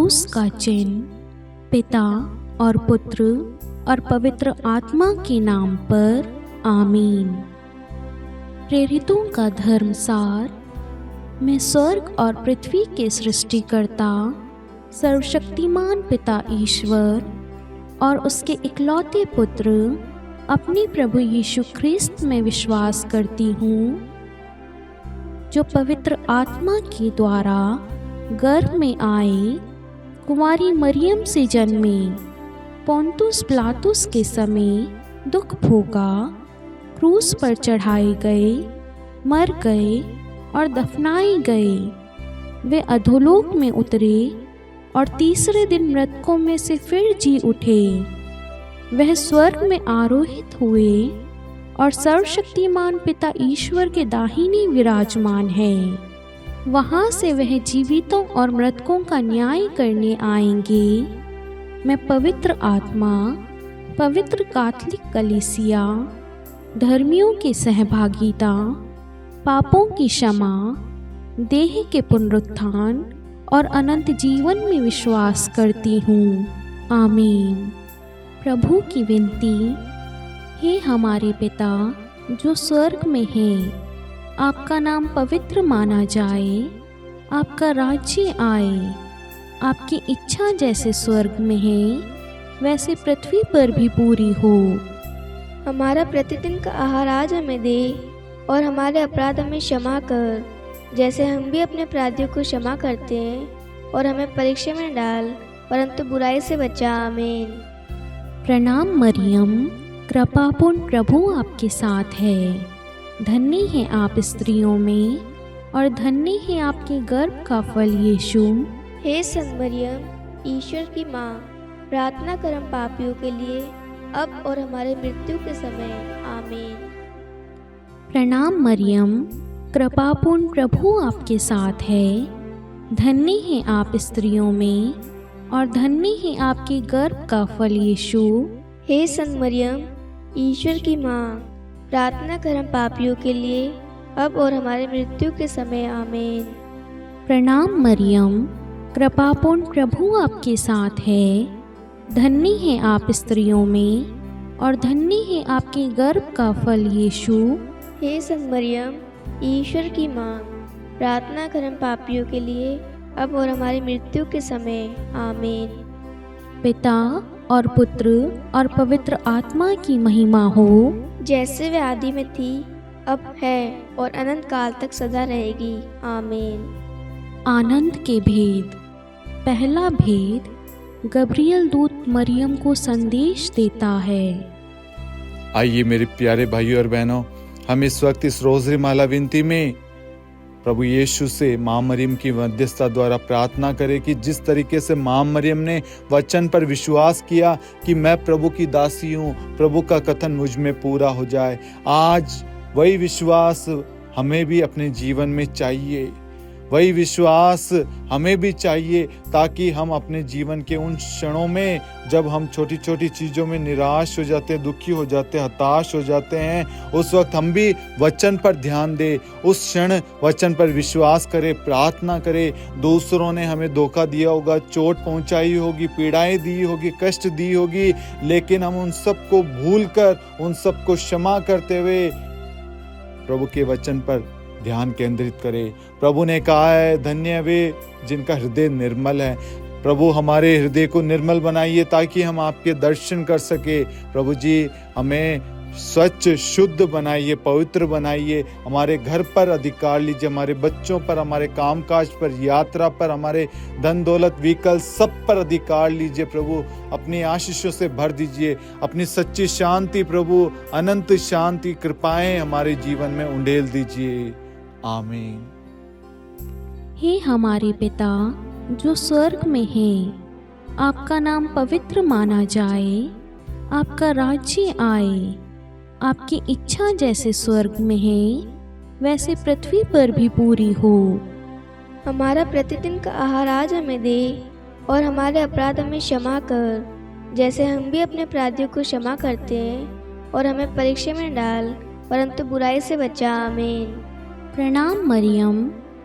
क्रूस का चिन्ह पिता और पुत्र और पवित्र आत्मा के नाम पर आमीन। प्रेरितों का धर्मसार। मैं स्वर्ग और पृथ्वी के सृष्टिकर्ता सर्वशक्तिमान पिता ईश्वर और उसके इकलौते पुत्र अपने प्रभु यीशु ख्रिस्त में विश्वास करती हूँ, जो पवित्र आत्मा के द्वारा गर्भ में आए, कुंवारी मरियम से जन्मे, पोंतुस पिलातुस के समय दुख भोगा, क्रूस पर चढ़ाए गए, मर गए और दफनाए गए। वे अधोलोक में उतरे और तीसरे दिन मृतकों में से फिर जी उठे। वह स्वर्ग में आरोहित हुए और सर्वशक्तिमान पिता ईश्वर के दाहिने विराजमान है। वहाँ से वह जीवितों और मृतकों का न्याय करने आएंगे। मैं पवित्र आत्मा, पवित्र कैथोलिक कलीसिया, धर्मियों की सहभागिता, पापों की क्षमा, देह के पुनरुत्थान और अनंत जीवन में विश्वास करती हूँ। आमीन। प्रभु की विनती। हे हमारे पिता जो स्वर्ग में है, आपका नाम पवित्र माना जाए, आपका राज्य आए, आपकी इच्छा जैसे स्वर्ग में है वैसे पृथ्वी पर भी पूरी हो। हमारा प्रतिदिन का आहार आज हमें दे और हमारे अपराध हमें क्षमा कर, जैसे हम भी अपने अपराधियों को क्षमा करते हैं, और हमें परीक्षा में डाल परंतु बुराई से बचा। आमीन। प्रणाम मरियम, कृपापूर्ण प्रभु आपके साथ है। धन्य है आप स्त्रियों में और धन्य है आपके गर्भ का फल यीशु। हे संत मरियम, ईश्वर की माँ, प्रार्थना कर हम पापियों के लिए अब और हमारे मृत्यु के समय। आमीन। प्रणाम मरियम, कृपापूर्ण प्रभु आपके साथ है। धन्य है आप स्त्रियों में और धन्य है आपके गर्भ का फल यीशु। हे संत मरियम, ईश्वर की माँ, प्रार्थना कर हम पापियों के लिए अब और हमारे मृत्यु के समय। आमीन। प्रणाम मरियम, कृपापूर्ण प्रभु आपके साथ है। धन्य है आप स्त्रियों में और धन्य है आपके गर्भ का फल यीशु। हे संत मरियम, ईश्वर की माँ, प्रार्थना कर हम पापियों के लिए अब और हमारी मृत्यु के समय। आमीन। पिता और पुत्र और पवित्र आत्मा की महिमा हो, जैसे वे आदि में थी, अब है और अनंत काल तक सदा रहेगी। आमीन। आनंद के भेद। पहला भेद, गब्रियल दूत मरियम को संदेश देता है। आइए मेरे प्यारे भाइयों और बहनों, हम इस वक्त इस रोज़री माला विनती में प्रभु यीशु से माँ मरियम की मध्यस्थता द्वारा प्रार्थना करें कि जिस तरीके से माँ मरियम ने वचन पर विश्वास किया कि मैं प्रभु की दासी हूँ, प्रभु का कथन मुझ में पूरा हो जाए, आज वही विश्वास हमें भी अपने जीवन में चाहिए। वही विश्वास हमें भी चाहिए ताकि हम अपने जीवन के उन क्षणों में जब हम छोटी छोटी चीज़ों में निराश हो जाते हैं, दुखी हो जाते हैं, हताश हो जाते हैं, उस वक्त हम भी वचन पर ध्यान दें, उस क्षण वचन पर विश्वास करें, प्रार्थना करें। दूसरों ने हमें धोखा दिया होगा, चोट पहुंचाई होगी, पीड़ाएं दी होगी, कष्ट दी होगी, लेकिन हम उन सबको भूलकर, उन सबको क्षमा करते हुए प्रभु के वचन पर ध्यान केंद्रित करें। प्रभु ने कहा है, धन्य वे जिनका हृदय निर्मल है। प्रभु हमारे हृदय को निर्मल बनाइए ताकि हम आपके दर्शन कर सके। प्रभु जी हमें स्वच्छ शुद्ध बनाइए, पवित्र बनाइए। हमारे घर पर अधिकार लीजिए, हमारे बच्चों पर, हमारे कामकाज पर, यात्रा पर, हमारे धन दौलत व्हीकल सब पर अधिकार लीजिए। प्रभु अपनी आशीषों से भर दीजिए। अपनी सच्ची शांति प्रभु, अनंत शांति, कृपाएं हमारे जीवन में उंडेल दीजिए। आमीन। हे हमारे पिता जो स्वर्ग में है, आपका नाम पवित्र माना जाए, आपका राज्य आए, आपकी इच्छा जैसे स्वर्ग में है वैसे पृथ्वी पर भी पूरी हो। हमारा प्रतिदिन का आहार आज हमें दे और हमारे अपराध हमें क्षमा कर, जैसे हम भी अपने अपराधियों को क्षमा करते हैं, और हमें परीक्षा में डाल परंतु बुराई से बचा। आमीन। प्रणाम मरियम,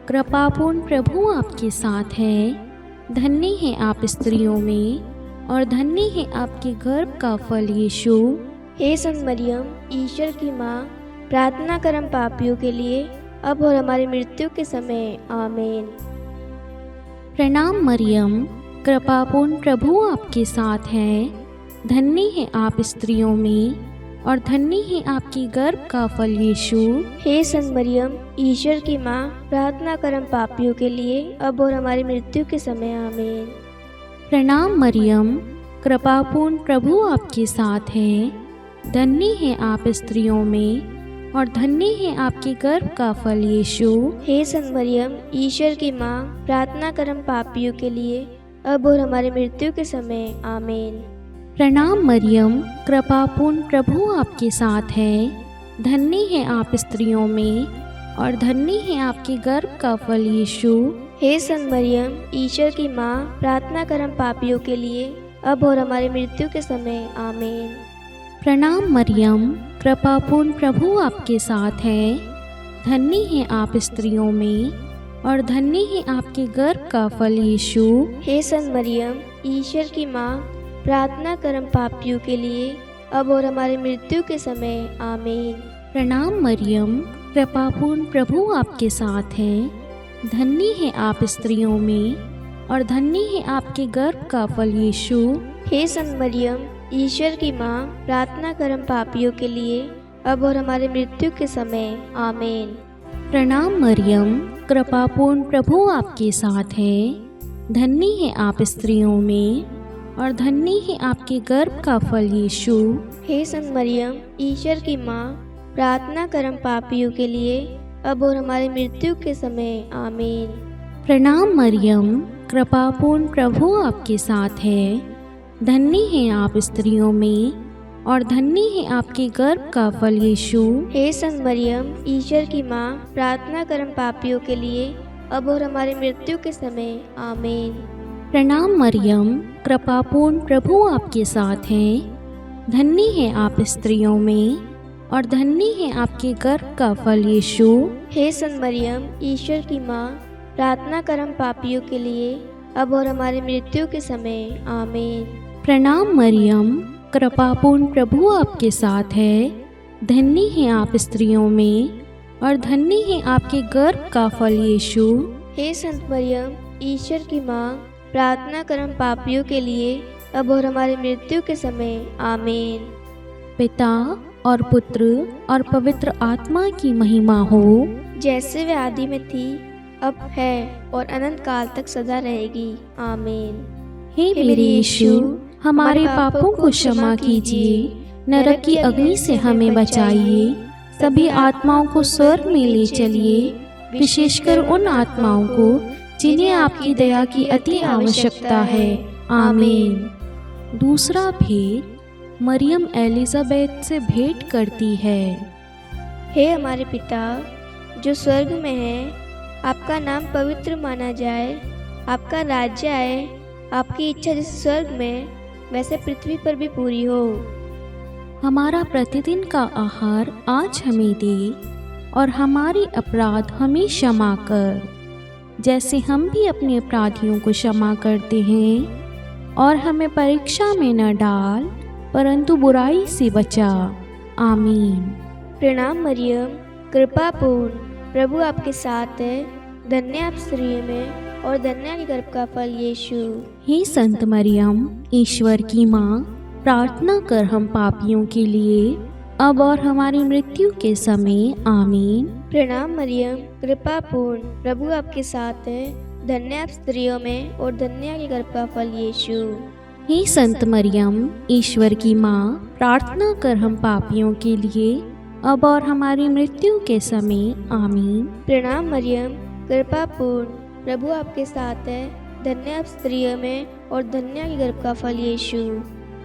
कृपापूर्ण प्रभु आपके साथ है। धन्य है आप स्त्रियों में और धन्य है आपके गर्भ का फल यीशु। हे संत मरियम, ईश्वर की माँ, प्रार्थना कर हम पापियों के लिए, अब और हमारी मृत्यु के समय। आमीन। प्रणाम मरियम, कृपापूर्ण प्रभु आपके साथ है। धन्य है आप स्त्रियों में और धन्य है आपकी गर्भ का फल यीशु। हे संत मरियम, ईश्वर की माँ, प्रार्थना कर हम पापियों के लिए, अब और हमारी मृत्यु के समय। आमीन। प्रणाम मरियम, कृपापूर्ण प्रभु आपके साथ है। धन्य है आप स्त्रियों में और धन्य है आपके गर्भ का फल यीशु। हे संत मरियम, ईश्वर की माँ, प्रार्थना कर हम पापियों के लिए, अब और हमारी मृत्यु के समय। आमीन। प्रणाम मरियम, कृपापूर्ण प्रभु आपके साथ है। धन्य है आप स्त्रियों में और धन्य है आपके गर्भ का फल यीशु। हे संत मरियम, ईश्वर की माँ, प्रार्थना कर हम पापियों के लिए, अब और हमारी मृत्यु के समय। आमीन। प्रणाम मरियम, कृपापूर्ण प्रभु आपके साथ है। धन्य है आप स्त्रियों में और धन्य है आपके गर्भ का फल यीशु। हे संत मरियम, ईश्वर की माँ, प्रार्थना कर हम पापियों के लिए, अब और हमारी मृत्यु के समय। आमीन। प्रणाम मरियम, कृपापूर्ण प्रभु आपके साथ है। धन्य है आप स्त्रियों में और धन्य है आपके गर्भ का फल यीशु। हे संत मरियम, ईश्वर की माँ, प्रार्थना कर हम पापियों के लिए, अब और हमारी मृत्यु के समय। आमीन। प्रणाम मरियम, कृपापूर्ण प्रभु आपके साथ है। धन्य है आप स्त्रियों में और धन्य है आपके गर्भ का फल यीशु। हे संत मरियम, ईश्वर की माँ, प्रार्थना कर हम पापियों के लिए, अब और हमारी मृत्यु के समय। आमीन। प्रणाम मरियम, कृपापूर्ण प्रभु आपके साथ है। धन्य है आप स्त्रियों में और धन्य है आपके गर्भ का फल यीशु। हे संत मरियम, ईश्वर की माँ, प्रार्थना कर हम पापियों के लिए, अब और हमारी मृत्यु के समय। आमीन। प्रणाम मरियम, कृपापूर्ण प्रभु आपके साथ है। धन्य है आप स्त्रियों में और धन्य है आपके गर्भ का फल यीशु। हे संत मरियम, ईश्वर की माँ, प्रार्थना कर हम पापियों के लिए, अब और हमारी मृत्यु के समय। आमीन। प्रणाम मरियम, कृपापूर्ण प्रभु आपके साथ है। धन्य है आप स्त्रियों में और धन्य है आपके गर्भ का फल यीशु। हे संत मरियम, ईश्वर की माँ, प्रार्थना कर हम पापियों के लिए, अब और हमारी मृत्यु के समय। आमीन। पिता और पुत्र और पवित्र आत्मा की महिमा हो, जैसे वे आदि में थी, अब है और अनंत काल तक सदा रहेगी। आमीन। हे मेरे यीशु, हमारे पापों को क्षमा कीजिए, नरक की अग्नि से हमें बचाइए, सभी आत्माओं को स्वर्ग में ले चलिए, विशेषकर उन आत्माओं को जिन्हें आपकी दया की अति आवश्यकता है। आमीन। दूसरा भेद, मरियम एलिजाबेथ से भेंट करती है। हे हमारे पिता जो स्वर्ग में है, आपका नाम पवित्र माना जाए, आपका राज्य आए, आपकी इच्छा जैसे स्वर्ग में वैसे पृथ्वी पर भी पूरी हो। हमारा प्रतिदिन का आहार आज हमें दे और हमारे अपराध हमें क्षमा कर, जैसे हम भी अपने अपराधियों को क्षमा करते हैं, और हमें परीक्षा में न डाल परंतु बुराई से बचा। आमीन। प्रणाम मरियम, कृपा पूर्ण, प्रभु आपके साथ है, धन्य आप स्त्रियों में और धन्य आपके गर्भ का फल यीशु। हे संत मरियम, ईश्वर की माँ, प्रार्थना कर हम पापियों के लिए, अब और हमारी मृत्यु के समय। आमीन। प्रणाम मरियम, कृपा पूर्ण, प्रभु आपके साथ है, धन्य आप स्त्रियों में और धन्य आपके गर्भ का फल यीशु। हे संत मरियम, ईश्वर की माँ, प्रार्थना कर हम पापियों के लिए, अब और हमारी मृत्यु के समय। आमीन। प्रणाम मरियम, कृपा पूर्ण, प्रभु आपके साथ है, धन्य आप स्त्रियों में और धन्य आपके गर्भ का फल यीशु।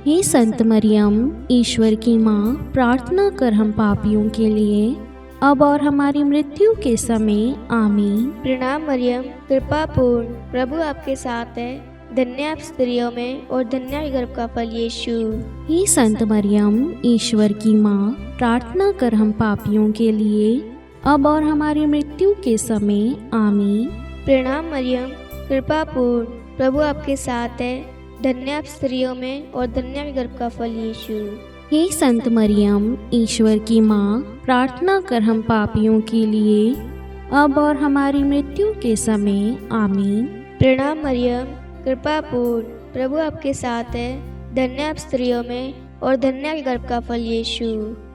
हे संत मरियम, ईश्वर की माँ, प्रार्थना कर हम पापियों के लिए, अब और हमारी मृत्यु के समय। आमीन। प्रणाम मरियम, कृपा पूर्ण, प्रभु आपके साथ है, धन्य आप स्त्रियों में और धन्य आपके गर्भ का फल यीशु। हे संत मरियम, ईश्वर की माँ, प्रार्थना कर हम पापियों के लिए, अब और हमारी मृत्यु के समय। आमीन। प्रणाम मरियम, कृपा पूर्ण, प्रभु आपके साथ है, धन्य आप स्त्रियों में और धन्य आपके गर्भ का फल यीशु। हे संत मरियम, ईश्वर की माँ, प्रार्थना कर हम पापियों के लिए, अब और हमारी मृत्यु के समय। आमीन। प्रणाम मरियम, कृपा पूर्ण, प्रभु आपके साथ है, धन्य आप स्त्रियों में और धन्य आपके गर्भ का फल यीशु।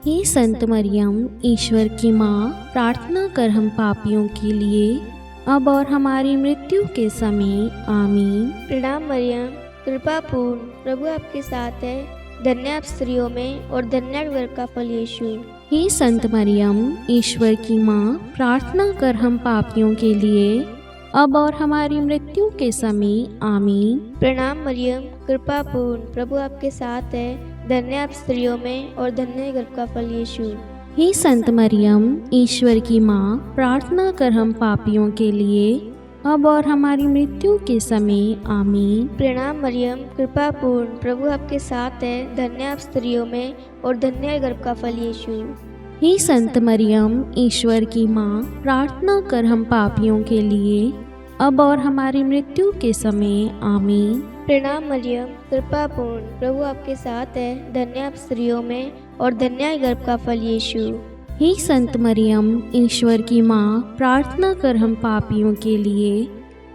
हे संत मरियम, ईश्वर की माँ, प्रार्थना कर हम पापियों के लिए, अब और हमारी मृत्यु के समय। आमीन। प्रणाम मरियम, कृपा पूर्ण, प्रभु आपके साथ है, धन्य आप स्त्रियों में और धन्य आपके गर्भ का फल यीशु। हे संत मरियम, ईश्वर की माँ, प्रार्थना कर हम पापियों के लिए, अब और हमारी मृत्यु के समय। आमीन। प्रणाम मरियम, कृपा पूर्ण, प्रभु आपके साथ है, धन्य आप स्त्रियों में और धन्य गर्भ का फल यीशु। हे संत मरियम, ईश्वर की माँ, प्रार्थना कर हम पापियों के लिए, अब और हमारी मृत्यु के समय। आमीन। प्रणाम मरियम, कृपा पूर्ण, प्रभु आपके साथ है, धन्य आप स्त्रियों में और धन्य गर्भ का फल यीशु। हे संत मरियम, ईश्वर की माँ, प्रार्थना कर हम पापियों के लिए, अब और हमारी मृत्यु के समय। आमीन। प्रणाम मरियम, कृपा पूर्ण, प्रभु आपके साथ है, धन्य आप स्त्रियों में और धन्य गर्भ का फल यीशु। हे संत मरियम, ईश्वर की माँ, प्रार्थना कर हम पापियों के लिए,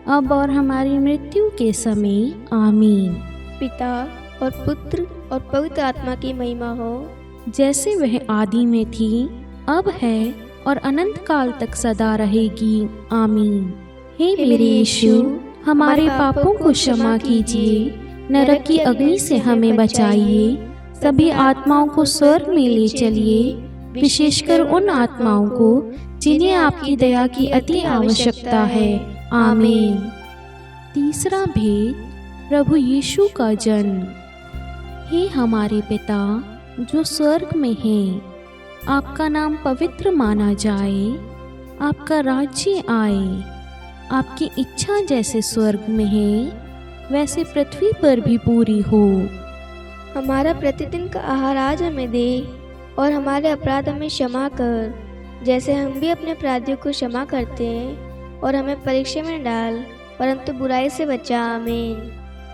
अब और हमारी मृत्यु के समय। आमीन। पिता और पुत्र और पवित्र आत्मा की महिमा हो, जैसे वह आदि में थी, अब है और अनंत काल तक सदा रहेगी। आमीन। हे मेरे यीशु, हमारे पापों को क्षमा कीजिए, नरक की अग्नि से हमें बचाइए, सभी आत्माओं को स्वर्ग में ले चलिए, विशेषकर उन आत्माओं को जिन्हें आपकी दया की अति आवश्यकता है। आमीन। तीसरा भेद, प्रभु यीशु का जन्म। हे हमारे पिता जो स्वर्ग में है, आपका नाम पवित्र माना जाए, आपका राज्य आए, आपकी इच्छा जैसे स्वर्ग में है वैसे पृथ्वी पर भी पूरी हो। हमारा प्रतिदिन का आहार आज हमें दे और हमारे अपराध हमें क्षमा कर, जैसे हम भी अपने अपराधियों को क्षमा करते हैं, और हमें परीक्षा में न डाल, परंतु बुराई से बचा। आमीन।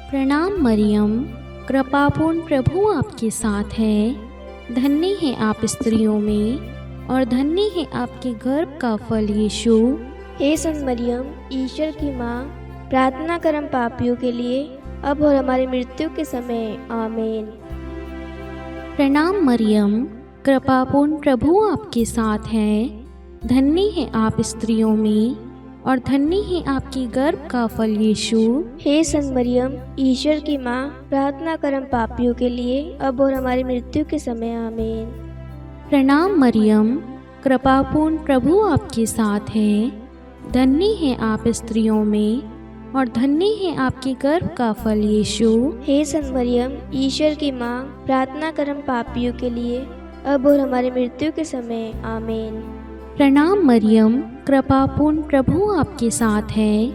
प्रणाम मरियम, कृपापूर्ण, प्रभु आपके साथ है, धन्य है आप स्त्रियों में और धन्य है आपके गर्भ का फल यीशु। हे संत मरियम, ईश्वर की माँ, प्रार्थना कर हम पापियों के लिए, अब और हमारी मृत्यु के समय। आमीन। प्रणाम मरियम, कृपापूर्ण, प्रभु आपके साथ है, धन्य है आप स्त्रियों में और धन्य है आपके गर्भ का फल यीशु। हे संत मरियम, ईश्वर की माँ, प्रार्थना कर हम पापियों के लिए, अब और हमारी मृत्यु के समय। आमीन। प्रणाम मरियम, कृपापूर्ण, प्रभु आपके साथ है, धन्य है आप स्त्रियों में और धन्य है आपके गर्भ का फल यीशु। हे संत मरियम, ईश्वर की माँ, प्रार्थना कर हम पापियों के लिए, अब और हमारी मृत्यु के समय। आमीन। प्रणाम मरियम, कृपापूर्ण, प्रभु आपके साथ है,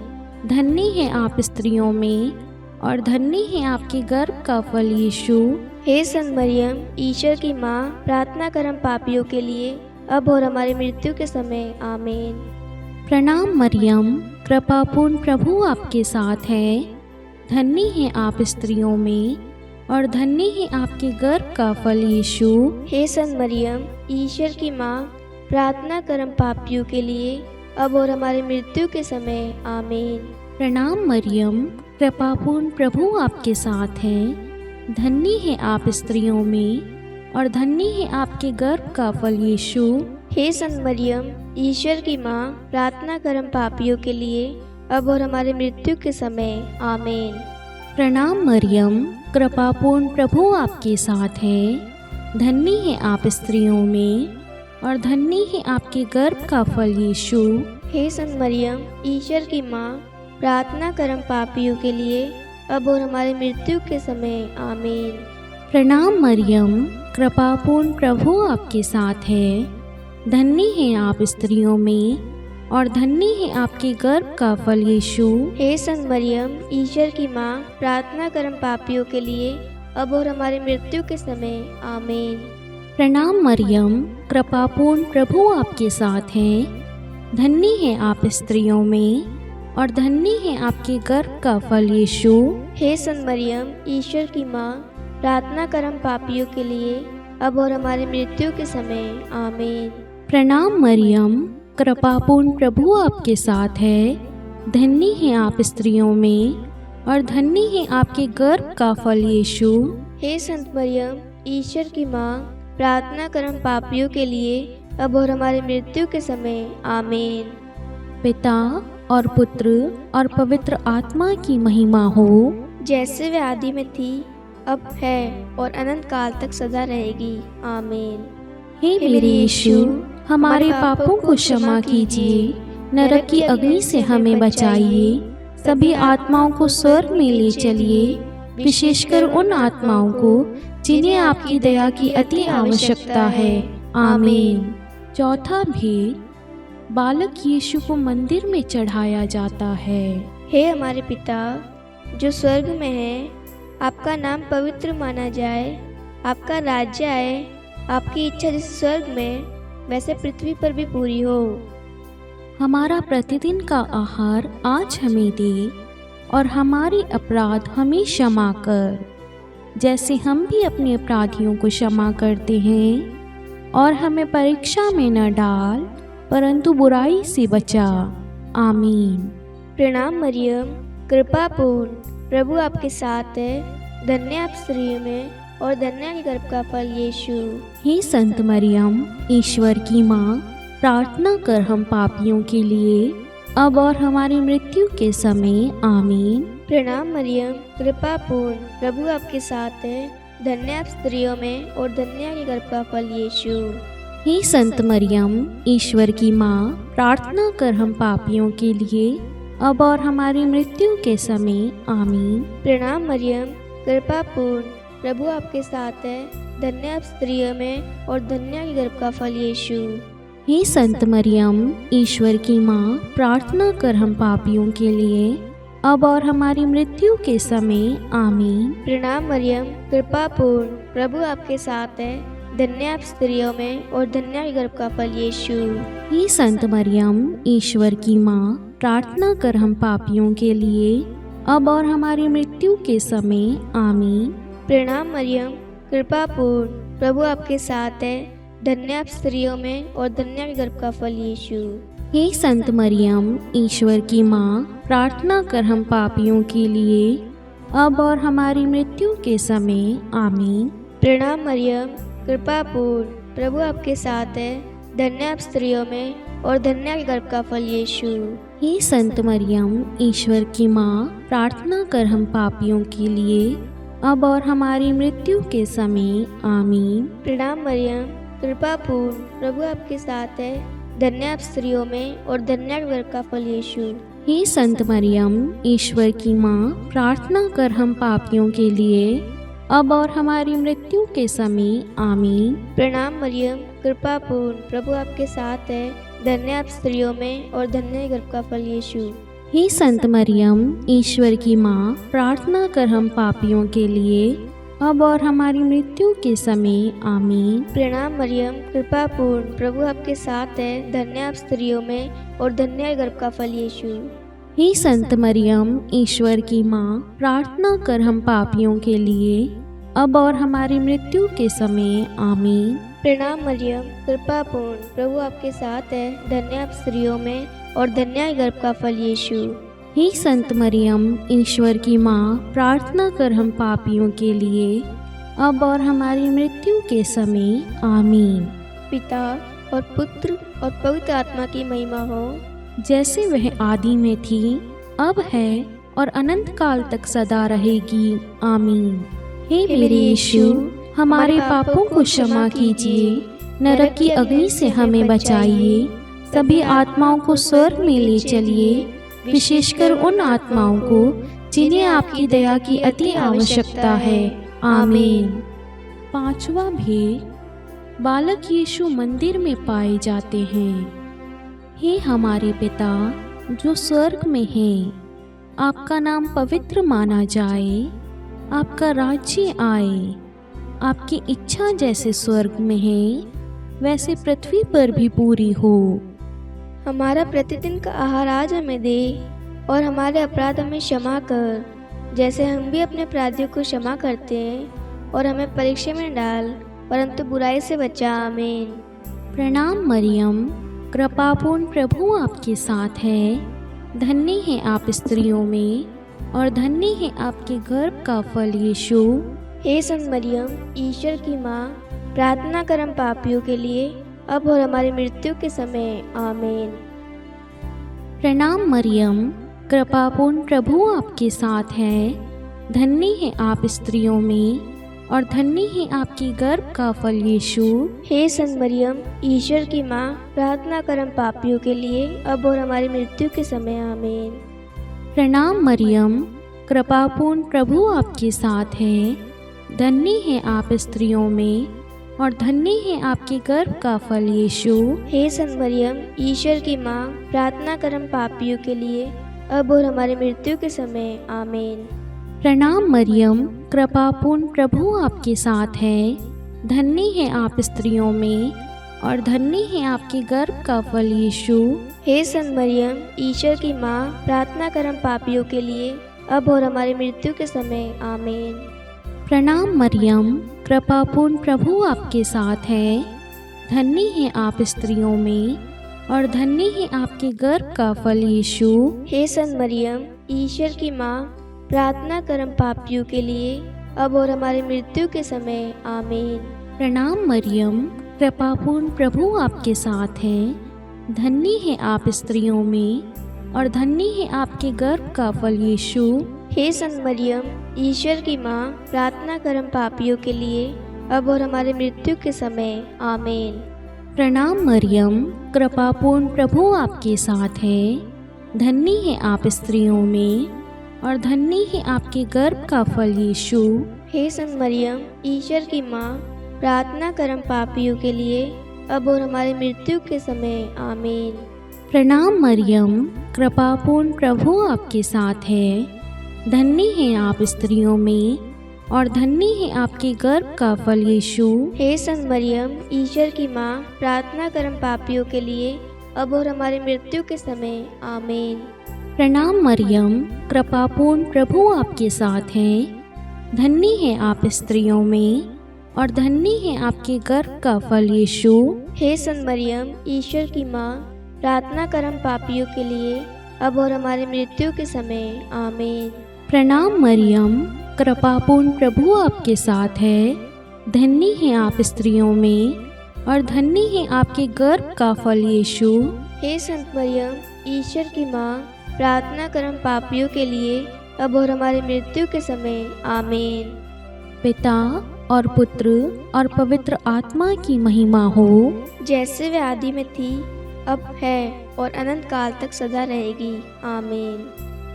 धन्य है आप स्त्रियों में और धन्य है आपके गर्भ का फल यीशु। हे संत मरियम, ईश्वर की माँ, प्रार्थना कर हम पापियों के लिए, अब और हमारी मृत्यु के समय। आमीन। प्रणाम मरियम, कृपापूर्ण, प्रभु आपके साथ है, धन्य है आप स्त्रियों में और धन्य है आपके गर्भ का फल यीशु। हे संत मरियम, ईश्वर की माँ, प्रार्थना कर हम पापियों के लिए, अब और हमारी मृत्यु के समय। आमीन। प्रणाम मरियम, कृपापूर्ण, प्रभु आपके साथ है, धन्य है आप स्त्रियों में और धन्य है आपके गर्भ का फल यीशु। हे संत मरियम, ईश्वर की माँ, प्रार्थना कर हम पापियों के लिए, अब और हमारे मृत्यु के समय। आमीन। प्रणाम मरियम, कृपापूर्ण, प्रभु आपके साथ है, धन्य है आप स्त्रियों में और धन्य है आपके गर्भ का फल यीशु। हे संत मरियम, ईश्वर की माँ, प्रार्थना कर हम पापियों के लिए, अब और हमारी मृत्यु के समय। आमीन। प्रणाम मरियम, कृपापूर्ण, प्रभु आपके साथ है, धन्य है आप स्त्रियों में और धन्य है आपके गर्भ का फल यीशु। हे संत मरियम, ईश्वर की माँ, प्रार्थना कर हम पापियों के लिए, अब और हमारी मृत्यु के समय। आमीन। प्रणाम मरियम, कृपापूर्ण, प्रभु आपके साथ है, धन्य है आप स्त्रियों में और धन्य है आपके गर्भ का फल यीशु। हे संत मरियम, ईश्वर की माँ, प्रार्थना कर हम पापियों के लिए, अब और हमारी मृत्यु के समय। आमीन। प्रणाम मरियम, कृपापूर्ण प्रभु आपके साथ है। धन्य है आप स्त्रियों में और धन्य है आपके गर्भ का फल यीशु। हे संत मरियम, ईश्वर की माँ, प्रार्थना कर हम पापियों के लिए, अब और हमारी मृत्यु के समय। आमीन। पिता और पुत्र और पवित्र आत्मा की महिमा हो, जैसे वे आदि में थी, अब है और अनंत काल तक सदा रहेगी। आमीन। हे मेरे यीशु, हमारे पापों को क्षमा कीजिए, नरक की अग्नि से हमें बचाइए, सभी आत्माओं को स्वर्ग में ले चलिए, विशेषकर उन आत्माओं को जिन्हें आपकी दया की अति आवश्यकता है। आमीन। चौथा भेद, बालक यीशु को मंदिर में चढ़ाया जाता है। हे हमारे पिता जो स्वर्ग में है, आपका नाम पवित्र माना जाए, आपका राज्य आए, आपकी इच्छा जैसे स्वर्ग में वैसे पृथ्वी पर भी पूरी हो। हमारा प्रतिदिन का आहार आज हमें दे और हमारे अपराध हमें क्षमा कर, जैसे हम भी अपने अपराधियों को क्षमा करते हैं, और हमें परीक्षा में न डाल परंतु बुराई से बचा। आमीन। प्रणाम मरियम, कृपा पूर्ण, प्रभु आपके साथ है, धन्य आप स्त्रियों में और धन्य आपके गर्भ का फल यीशु। हे संत मरियम, ईश्वर की माँ, प्रार्थना कर हम पापियों के लिए, अब और हमारी मृत्यु के समय। आमीन। प्रणाम मरियम, कृपा पूर्ण, प्रभु आपके साथ है, धन्य आप स्त्रियों में और धन्य आपके गर्भ का फल यीशु। हे संत मरियम, ईश्वर की माँ, प्रार्थना कर हम पापियों के लिए, अब और हमारी मृत्यु के समय। आमीन। प्रणाम मरियम, कृपा पूर्ण, प्रभु आपके साथ है, धन्य आप स्त्रियों में और धन्य आपके गर्भ का फल यीशु। हे संत मरियम, ईश्वर की माँ, प्रार्थना कर हम पापियों के लिए, अब और हमारी मृत्यु के समय। आमीन। प्रणाम मरियम, कृपा पूर्ण, प्रभु आपके साथ है, धन्य आप स्त्रियों में और धन्य आपके गर्भ का फल यीशु। हे संत मरियम, ईश्वर की माँ, प्रार्थना कर हम पापियों के लिए, अब और हमारी मृत्यु के समय। आमीन। प्रणाम मरियम, कृपा पूर्ण, प्रभु आपके साथ है, धन्य आप स्त्रियों में और धन्य आपके गर्भ का फल यीशु। हे संत मरियम, ईश्वर की माँ, प्रार्थना कर हम पापियों के लिए, अब और हमारी मृत्यु के समय। आमीन। प्रणाम मरियम, कृपा पूर्ण, प्रभु आपके साथ है, धन्य आप स्त्रियों में और धन्य आपके गर्भ का फल यीशु। हे संत मरियम, ईश्वर की माँ, प्रार्थना कर हम पापियों के लिए, अब और हमारी मृत्यु के समय। आमीन। प्रणाम मरियम, कृपा पूर्ण, प्रभु आपके साथ है, धन्य आप स्त्रियों में और धन्य आपके गर्भ का फल यीशु। हे संत मरियम, ईश्वर की माँ, प्रार्थना कर हम पापियों के लिए, अब और हमारी मृत्यु के समय। आमीन। प्रणाम मरियम, कृपा पूर्ण, प्रभु आपके साथ है, धन्य आप स्त्रियों में और धन्य गर्भ का फल यीशु। हे संत मरियम, ईश्वर की माँ, प्रार्थना कर हम पापियों के लिए, अब और हमारी मृत्यु के समय। आमीन। प्रणाम मरियम, कृपा पूर्ण, प्रभु आपके साथ है, धन्य आप स्त्रियों में और धन्य गर्भ का फल यीशु। हे संत मरियम, ईश्वर की माँ, प्रार्थना कर हम पापियों के लिए, अब और हमारी मृत्यु के समय। आमीन। प्रणाम मरियम, कृपा पूर्ण, प्रभु आपके साथ है, धन्य आप स्त्रियों में और धन्य गर्भ का फल यीशु। हे संत मरियम, ईश्वर की माँ, प्रार्थना कर हम पापियों के लिए, अब और हमारी मृत्यु के समय। आमीन। पिता और पुत्र और पवित्र आत्मा की महिमा हो, जैसे वह आदि में थी, अब है और अनंत काल तक सदा रहेगी। आमीन। हे मेरे यीशु, हमारे पापों को क्षमा कीजिए, नरक की अग्नि से हमें बचाइए, सभी आत्माओं को स्वर्ग में ले चलिए, विशेषकर उन आत्माओं को जिन्हें आपकी दया की अति आवश्यकता है। आमीन। पांचवा भेद, बालक यीशु मंदिर में पाए जाते हैं। हे हमारे पिता जो स्वर्ग में हैं, आपका नाम पवित्र माना जाए, आपका राज्य आए, आपकी इच्छा जैसे स्वर्ग में है वैसे पृथ्वी पर भी पूरी हो। हमारा प्रतिदिन का आहार आज हमें दे और हमारे अपराध हमें क्षमा कर, जैसे हम भी अपने अपराधियों को क्षमा करते हैं, और हमें परीक्षा में न डाल, परंतु बुराई से बचा। आमीन। प्रणाम मरियम, कृपापूर्ण प्रभु आपके साथ है। धन्य है आप स्त्रियों में, और धन्य है आपके गर्भ का फल यीशु। हे संत मरियम, ईश्वर की माँ, प्रार्थना कर हम पापियों के लिए, अब और हमारी मृत्यु के समय। आमीन। प्रणाम मरियम, कृपापूर्ण प्रभु आपके साथ है। धन्य है आप स्त्रियों में, और धन्य है आपके गर्भ का फल यीशु। हे संत मरियम, ईश्वर की माँ, प्रार्थना कर हम पापियों के लिए, अब और हमारी मृत्यु के समय। आमीन। प्रणाम मरियम, कृपापूर्ण प्रभु आपके साथ है। धन्य है आप स्त्रियों में, और धन्य है आपके गर्भ का फल यीशु। हे संत मरियम, ईश्वर की माँ, प्रार्थना कर हम पापियों के लिए, अब और हमारी मृत्यु के समय। आमीन। प्रणाम मरियम, कृपापूर्ण प्रभु आपके साथ है। धन्य है आप स्त्रियों में, और धन्य है आपके गर्भ का फल यीशु। हे संत मरियम, ईश्वर की माँ, प्रार्थना कर हम पापियों के लिए, अब और हमारी मृत्यु के समय। आमीन। प्रणाम मरियम, कृपापूर्ण प्रभु आपके साथ है। धन्य है आप स्त्रियों में, और धन्य है आपके गर्भ का फल यीशु। हे संत मरियम, ईश्वर की माँ, प्रार्थना कर हम पापियों के लिए, अब और हमारी मृत्यु के समय। आमीन। प्रणाम मरियम, कृपापूर्ण प्रभु आपके साथ है। धन्य है आप स्त्रियों में, और धन्य है आपके गर्भ का फल यीशु। हे संत मरियम, ईश्वर की माँ, प्रार्थना कर हम पापियों के लिए, अब और हमारी मृत्यु के समय। आमीन। प्रणाम मरियम, कृपापूर्ण प्रभु आपके साथ है। धन्य है आप स्त्रियों में, और धन्य है आपके गर्भ का फल यीशु। हे संत मरियम, ईश्वर की माँ, प्रार्थना कर हम पापियों के लिए, अब और हमारी मृत्यु के समय। आमीन। प्रणाम मरियम, कृपापूर्ण प्रभु आपके साथ है। धन्य है आप स्त्रियों में, और धन्य है आपके गर्भ का फल यीशु। हे संत मरियम, ईश्वर की माँ, प्रार्थना कर हम पापियों के लिए, अब और हमारी मृत्यु के समय। आमीन। प्रणाम मरियम, कृपापूर्ण प्रभु आपके साथ है। धन्य है आप स्त्रियों में, और धन्य है आपके गर्भ का फल यीशु। हे संत मरियम, ईश्वर की माँ, प्रार्थना कर हम पापियों के लिए, अब और हमारी मृत्यु के समय। आमीन। प्रणाम मरियम, कृपापूर्ण प्रभु आपके साथ है। धन्य है आप स्त्रियों में, और धन्य है आपके गर्भ का फल यीशु। हे संत मरियम, ईश्वर की माँ, प्रार्थना कर हम पापियों के लिए, अब और हमारी मृत्यु के समय। आमीन। पिता और पुत्र और पवित्र आत्मा की महिमा हो, जैसे वे आदि में थी, अब है, और अनंत काल तक सदा रहेगी। आमीन।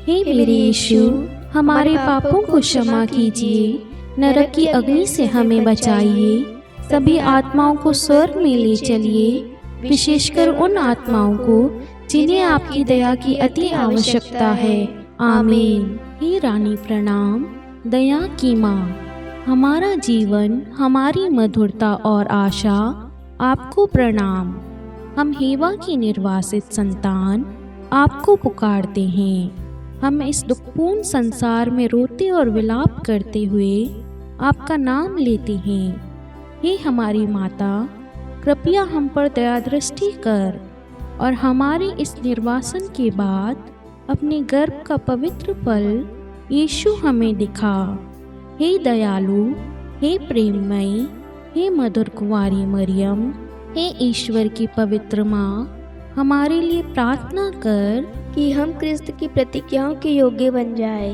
हे मेरे यीशु, हमारे पापों को क्षमा कीजिए, नरक की अग्नि से हमें बचाइए, सभी आत्माओं को स्वर्ग में ले चलिए, विशेषकर उन आत्माओं को जिन्हें आपकी दया की अति आवश्यकता है। आमीन। हे रानी प्रणाम, दया की माँ, हमारा जीवन, हमारी मधुरता और आशा, आपको प्रणाम। हम हेवा की निर्वासित संतान आपको पुकारते हैं। हम इस दुखपूर्ण संसार में रोते और विलाप करते हुए आपका नाम लेते हैं। हे हमारी माता, कृपया हम पर दया दृष्टि कर, और हमारे इस निर्वासन के बाद अपने गर्भ का पवित्र फल यीशु हमें दिखा। हे दयालु, हे प्रेममयी, हे मधुर कुंवारी मरियम, हे ईश्वर की पवित्र माँ, हमारे लिए प्रार्थना कर कि हम क्रिस्त की प्रतिज्ञाओं के योग्य बन जाए।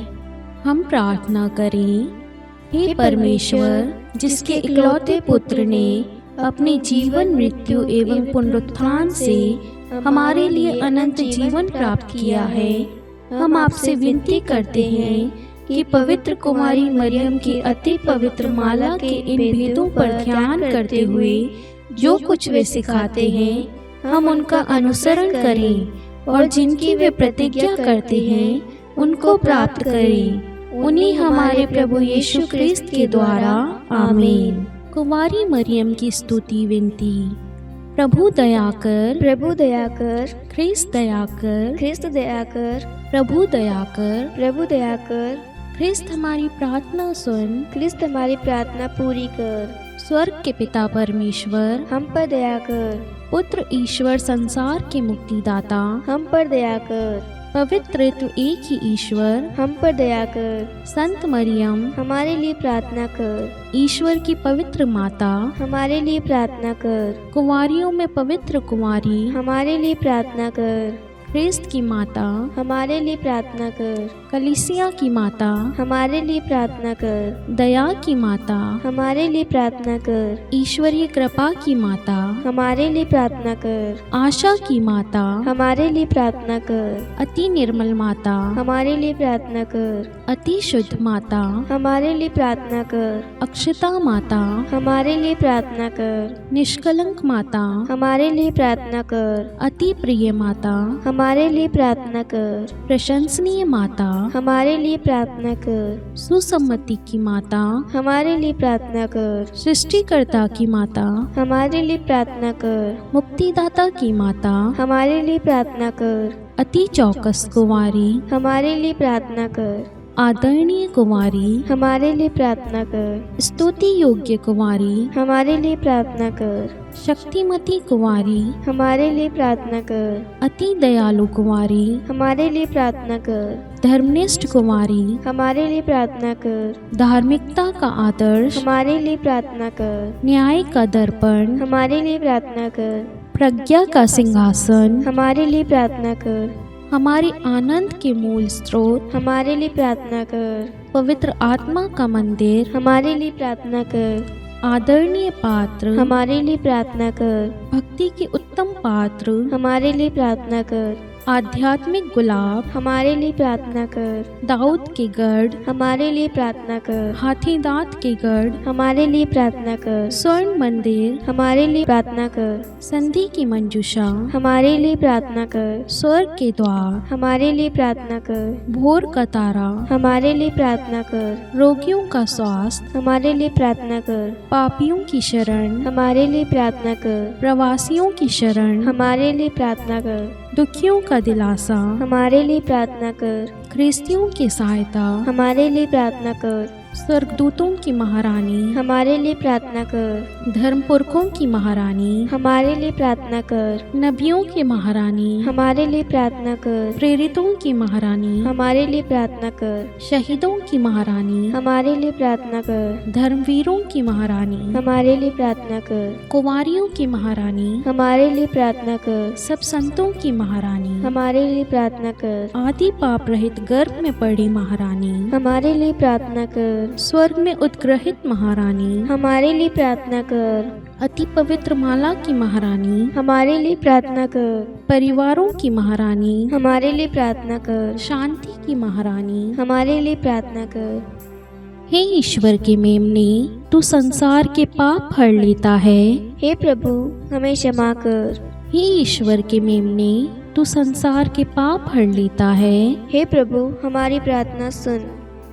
हम प्रार्थना करें। हे परमेश्वर, जिसके इकलौते पुत्र ने अपने जीवन, मृत्यु एवं पुनरुत्थान से हमारे लिए अनंत जीवन प्राप्त किया है, हम आपसे विनती करते हैं कि पवित्र कुमारी मरियम की अति पवित्र माला के इन भेदों पर ध्यान करते हुए जो कुछ वे सिखाते हैं, हम उनका अनुसरण करें, और जिनकी वे प्रतिज्ञा करते हैं उनको प्राप्त करें, उन्हीं हमारे प्रभु यीशु क्रिस्त के द्वारा। आमीन। कुमारी मरियम की स्तुति विनती। प्रभु दया कर, प्रभु दया कर, ख्रिस्त दया कर, ख्रिस्त दया कर, प्रभु दया कर, प्रभु दया कर, ख्रिस्त हमारी प्रार्थना सुन, ख्रिस्त हमारी प्रार्थना पूरी कर, स्वर्ग के पिता परमेश्वर, हम पर दया कर, पुत्र ईश्वर संसार के मुक्तिदाता, हम पर दया कर, पवित्र तू एक ही ईश्वर, हम पर दया कर, संत मरियम, हमारे लिए प्रार्थना कर, ईश्वर की पवित्र माता, हमारे लिए प्रार्थना कर, कुंवारियों में पवित्र कुंवारी, हमारे लिए प्रार्थना कर, ख्रिस्त की माता, हमारे लिए प्रार्थना कर, कलीसिया की माता, हमारे लिए प्रार्थना कर, दया की माता, हमारे लिए प्रार्थना कर, ईश्वरीय कृपा की माता, हमारे लिए प्रार्थना कर, आशा की माता, हमारे लिए प्रार्थना कर, अति निर्मल माता, हमारे लिए प्रार्थना कर, अति शुद्ध माता, हमारे लिए प्रार्थना कर, अक्षता माता, हमारे लिए प्रार्थना कर, निष्कलंक माता, हमारे लिए प्रार्थना कर, अति प्रिय माता, हमारे लिए प्रार्थना कर, प्रशंसनीय माता, हमारे लिए प्रार्थना कर, सुसम्मति की माता, हमारे लिए प्रार्थना कर, सृष्टिकर्ता की माता, हमारे लिए प्रार्थना कर, मुक्तिदाता की माता, हमारे लिए प्रार्थना कर, अति चौकस कुंवारी, हमारे लिए प्रार्थना कर, आदरणीय कुंवारी, हमारे लिए प्रार्थना कर, स्तुति योग्य कुंवारी, हमारे लिए प्रार्थना कर, शक्तिमती कुंवारी, हमारे लिए प्रार्थना कर, अति दयालु कुंवारी, हमारे लिए प्रार्थना कर, धर्मनिष्ठ कुंवारी, हमारे लिए प्रार्थना कर, धार्मिकता का आदर्श, हमारे लिए प्रार्थना कर, न्याय का दर्पण, हमारे लिए प्रार्थना कर, प्रज्ञा का सिंहासन, हमारे लिए प्रार्थना कर, हमारे आनंद के मूल स्रोत, हमारे लिए प्रार्थना कर, पवित्र आत्मा का मंदिर, हमारे लिए प्रार्थना कर, आदरणीय पात्र, हमारे लिए प्रार्थना कर, भक्ति के उत्तम पात्र, हमारे लिए प्रार्थना कर, आध्यात्मिक गुलाब, हमारे लिए प्रार्थना कर, दाऊद के गढ़, हमारे लिए प्रार्थना कर, हाथी दांत के गढ़, हमारे लिए प्रार्थना कर, स्वर्ण मंदिर, हमारे लिए प्रार्थना कर, संधि की मंजूषा, हमारे लिए प्रार्थना कर, स्वर्ग के द्वार, हमारे लिए प्रार्थना कर, भोर का तारा, हमारे लिए प्रार्थना कर, रोगियों का स्वास्थ्य, हमारे लिए प्रार्थना कर, पापियों की शरण, हमारे लिए प्रार्थना कर, प्रवासियों की शरण, हमारे लिए प्रार्थना कर, दुखियों का दिलासा, हमारे लिए प्रार्थना कर, ख्रिस्तियों की सहायता, हमारे लिए प्रार्थना कर, स्वर्गदूतों की महारानी, हमारे लिए प्रार्थना कर, धर्मपुरखों की महारानी, हमारे लिए प्रार्थना कर, नबियों की महारानी, हमारे लिए प्रार्थना कर, प्रेरितों की महारानी, हमारे लिए प्रार्थना कर, शहीदों की महारानी, हमारे लिए प्रार्थना कर, धर्मवीरों की महारानी, हमारे लिए प्रार्थना कर, कुंवारियों की महारानी, हमारे लिए प्रार्थना कर, सब संतों की महारानी, हमारे लिए प्रार्थना कर, आदि पाप रहित गर्भ में पड़ी महारानी, हमारे लिए प्रार्थना कर, स्वर्ग में उत्ग्रहित महारानी, हमारे लिए प्रार्थना कर, अति पवित्र माला की महारानी, हमारे लिए प्रार्थना कर, परिवारों की महारानी, हमारे लिए प्रार्थना कर, शांति की महारानी, हमारे लिए प्रार्थना कर, हे ईश्वर के मेमने, तू संसार के पाप हर लेता है। हे प्रभु हमें क्षमा कर। हे ईश्वर के मेमने, तू संसार के पाप हर लेता है। हे प्रभु हमारी प्रार्थना सुन।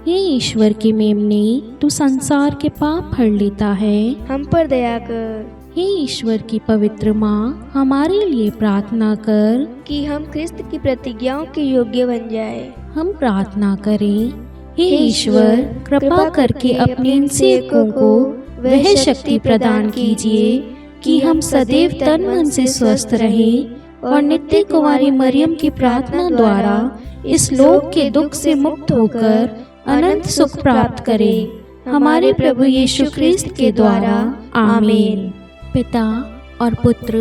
हे ईश्वर के मेमने, तू संसार के पाप हर लेता है। हम पर दया कर हे ईश्वर की पवित्र माँ, हमारे लिए प्रार्थना कर कि हम क्रिस्त की प्रतिज्ञाओं के योग्य बन जाए। हम प्रार्थना करें। हे ईश्वर, कृपा करके अपने इन सेवकों को वह शक्ति प्रदान कीजिए कि हम सदैव तन मन से स्वस्थ रहें और नित्य कुंवारी मरियम की प्रार्थना द्वारा इस लोक के दुख से मुक्त होकर अनंत सुख प्राप्त करें। हमारे प्रभु यीशु ख्रिस्त के द्वारा, आमीन। पिता और पुत्र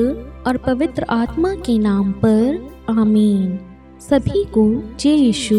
और पवित्र आत्मा के नाम पर, आमीन। सभी को जय यीशु।